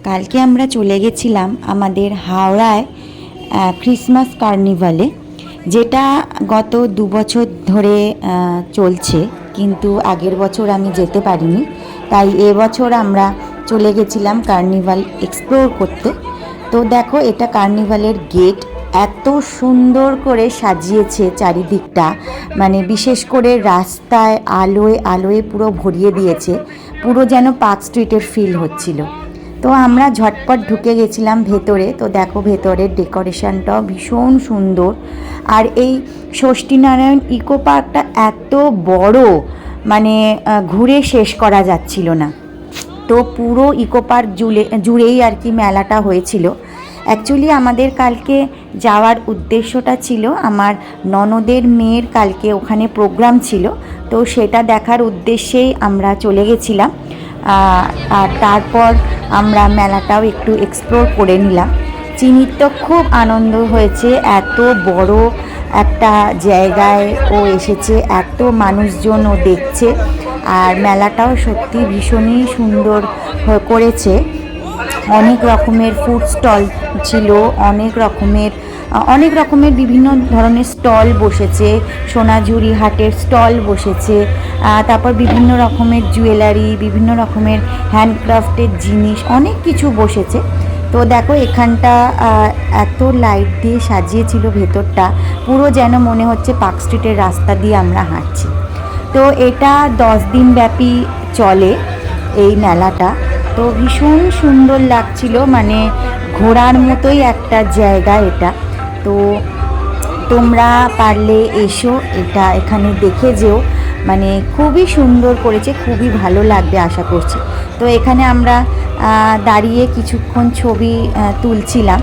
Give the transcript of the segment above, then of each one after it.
কালকে আমরা চলে গেছিলাম আমাদের হাওড়ায় ক্রিসমাস কার্নিভালে, যেটা গত 2 বছর ধরে চলছে, কিন্তু আগের বছর আমি যেতে পারিনি। তাই এবছর আমরা চলে গেছিলাম কার্নিভাল এক্সপ্লোর করতে। তো দেখো, এটা কার্নিভালের গেট, এত সুন্দর করে সাজিয়েছে চারিদিকটা, মানে বিশেষ করে রাস্তায় আলোয় আলোয় পুরো ভরিয়ে দিয়েছে, পুরো যেন পার্ক স্ট্রিটের ফিল হচ্ছিল। তো আমরা ঝটপট ঢুকে গেছিলাম ভেতরে। তো দেখো, ভেতরের ডেকোরেশনটাও ভীষণ সুন্দর। আর এই ষষ্ঠীনারায়ণ ইকো পার্কটা এত বড়, মানে ঘুরে শেষ করা যাচ্ছিল না। তো পুরো ইকো পার্ক জুড়েই আর কি মেলাটা হয়েছিল। অ্যাকচুয়ালি আমাদের কালকে যাওয়ার উদ্দেশ্যটা ছিল, আমার ননদের মেয়ের কালকে ওখানে প্রোগ্রাম ছিল, তো সেটা দেখার উদ্দেশ্যেই আমরা চলে গেছিলাম। আর তারপর আমরা মেলাটাও একটু এক্সপ্লোর করে নিলাম। চিনির তো খুব আনন্দ হয়েছে, এত বড় একটা জায়গায় ও এসেছে, এত মানুষজন ও দেখছে। আর মেলাটাও সত্যি ভীষণই সুন্দর করেছে। অনেক রকমের ফুড স্টল ছিল, অনেক রকমের বিভিন্ন ধরনের স্টল বসেছে, সোনাঝুরি হাটের স্টল বসেছে, তারপর বিভিন্ন রকমের জুয়েলারি, বিভিন্ন রকমের হ্যান্ডক্রাফটের জিনিস, অনেক কিছু বসেছে। তো দেখো, এখানটা এত লাইট দিয়ে সাজিয়েছিল ভেতরটা, পুরো যেন মনে হচ্ছে পার্ক স্ট্রিটের রাস্তা দিয়ে আমরা হাঁটছি। তো এটা 10 দিন ব্যাপী চলে এই মেলাটা। তো ভীষণ সুন্দর লাগছিল, মানে ঘোরার মতোই একটা জায়গা এটা। তো তোমরা পারলে এসো, এখানে দেখে যেও, মানে খুবই সুন্দর করেছে, খুবই ভালো লাগবে আশা করছি। তো এখানে আমরা দাঁড়িয়ে কিছুক্ষণ ছবি তুলছিলাম।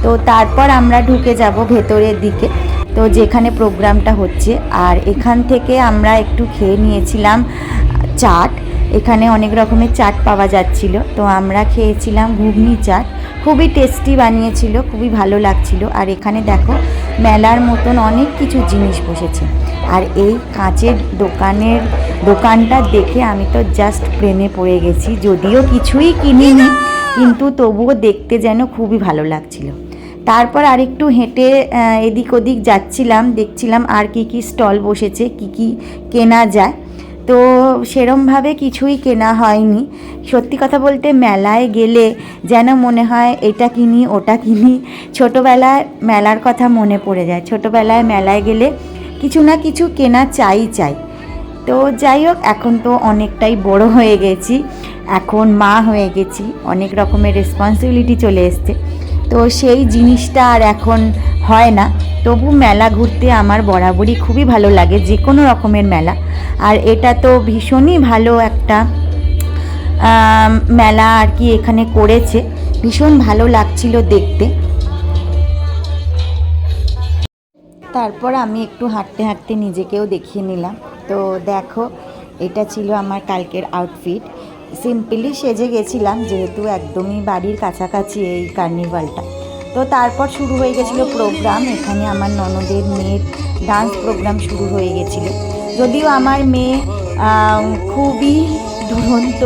তো তারপর আমরা ঢুকে যাব ভেতরের দিকে, তো যেখানে প্রোগ্রামটা হচ্ছে। আর এখান থেকে আমরা একটু খেয়ে নিয়েছিলাম চাট। এখানে অনেক রকমের চাট পাওয়া যাচ্ছিল, তো আমরা খেয়েছিলাম ঘুগনি চাট, খুবই টেস্টি বানিয়েছিল, খুবই ভালো লাগছিল। আর এখানে দেখো, মেলার মতন অনেক কিছু জিনিস বসেছে। আর এই কাঁচের দোকানটা দেখে আমি তো জাস্ট প্রেমে পড়ে গেছি। যদিও কিছুই কিনিনি, কিন্তু তবুও দেখতে যেন খুবই ভালো লাগছিল। তারপর আরেকটু হেঁটে এদিক ওদিক যাচ্ছিলাম, দেখছিলাম আর কি কি স্টল বসেছে, কি কি কেনা যায়। তো সেরমভাবে কিছুই কেনা হয়নি। সত্যি কথা বলতে, মেলায় গেলে যেন মনে হয় এটা কিনি ওটা কিনি। ছোটোবেলায় মেলার কথা মনে পড়ে যায়, ছোটোবেলায় মেলায় গেলে কিছু না কিছু কেনা চাই। তো যাই হোক, এখন তো অনেকটাই বড় হয়ে গেছি, এখন মা হয়ে গেছি, অনেক রকমের রেসপন্সিবিলিটি চলে এসছে। তো সেই জিনিসটা আর এখন হয় না। তবু মেলা ঘুরতে আমার বরাবরই খুবই ভালো লাগে, যে কোনো রকমের মেলা। আর এটা তো ভীষণই ভালো একটা মেলা আর কি এখানে করেছে, ভীষণ ভালো লাগছিল দেখতে। তারপর আমি একটু হাঁটতে হাঁটতে নিজেকেও দেখিয়ে নিলাম। তো দেখো, এটা ছিল আমার কালকের আউটফিট। সিম্পলি সেজে গেছিলাম, যেহেতু একদমই বাড়ির কাছাকাছি এই কার্নিভালটা। তো তারপর শুরু হয়ে গেছিলো প্রোগ্রাম। এখানে আমার ননদের মেয়ের ডান্স প্রোগ্রাম শুরু হয়ে গেছিলো। যদিও আমার মেয়ে খুবই দুরন্ত,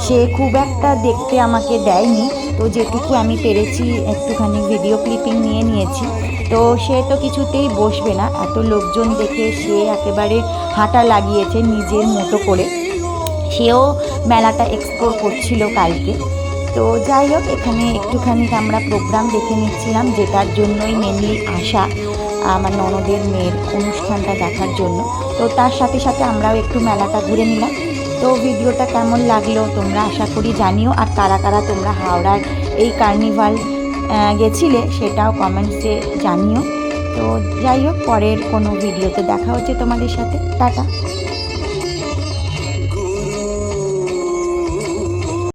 সে খুব একটা দেখতে আমাকে দেয়নি, তো যেটুকু আমি পেরেছি একটুখানি ভিডিও ক্লিপিং নিয়ে নিয়েছি। তো সে তো কিছুতেই বসবে না, এত লোকজন দেখে সে একেবারে হাঁটা লাগিয়েছে নিজের মতো করে। সেও মেলাটা এক্সপ্লোর করছিল কালকে। তো যাই হোক, এখানে একটুখানি আমরা প্রোগ্রাম দেখে নিচ্ছিলাম, যেটার জন্যই মেনলি আসা, আমার ননদের মেয়ের অনুষ্ঠানটা দেখার জন্য। তো তার সাথে সাথে আমরাও একটু মেলাটা ঘুরে নিলাম। তো ভিডিওটা কেমন লাগলো তোমরা আশা করি জানিও। আর কারা কারা তোমরা হাওড়ার এই কার্নিভাল গেছিলে সেটাও কমেন্টসে জানিও। তো যাই হোক, পরের কোনো ভিডিওতে দেখা হচ্ছে তোমাদের সাথে। টাটা।